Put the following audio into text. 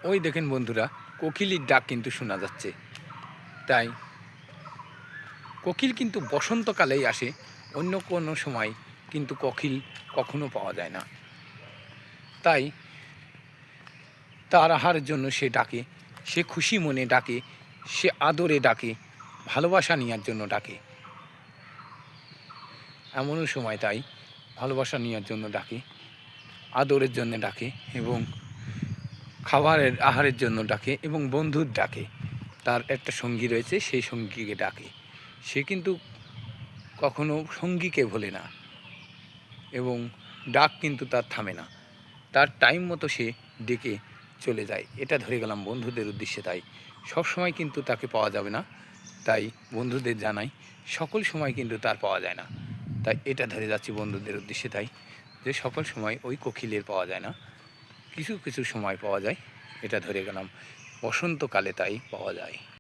ওই দেখেন বন্ধুরা, কোকিলের ডাক কিন্তু শোনা যাচ্ছে। তাই কোকিল কিন্তু বসন্তকালেই আসে, অন্য কোনো সময় কিন্তু কোকিল কখনো পাওয়া যায় না। তাই তার আহারের জন্য সে ডাকে, সে খুশি মনে ডাকে, সে আদরে ডাকে, ভালোবাসা নেওয়ার জন্য ডাকে। এমনও সময় তাই ভালোবাসা নেওয়ার জন্য ডাকে, আদরের জন্য ডাকে, এবং আহারের জন্য ডাকে, এবং বন্ধুর ডাকে। তার একটা সঙ্গী রয়েছে, সেই সঙ্গীকে ডাকে। সে কিন্তু কখনো সঙ্গীকে ভোলে না, এবং ডাক কিন্তু তার থামে না। তার টাইম মতো সে ডেকে চলে যায়। এটা ধরে গেলাম বন্ধুদের উদ্দেশ্যে। তাই সব সময় কিন্তু তাকে পাওয়া যাবে না। তাই বন্ধুদের জানাই, সকল সময় কিন্তু তার পাওয়া যায় না। তাই এটা ধরে যাচ্ছি বন্ধুদের উদ্দেশ্যে। তাই যে সকল সময় ওই কোকিলের পাওয়া যায় না, কিছু কিছু সময় পাওয়া যায়। এটা ধরে গেলাম বসন্তকালে তাই পাওয়া যায়।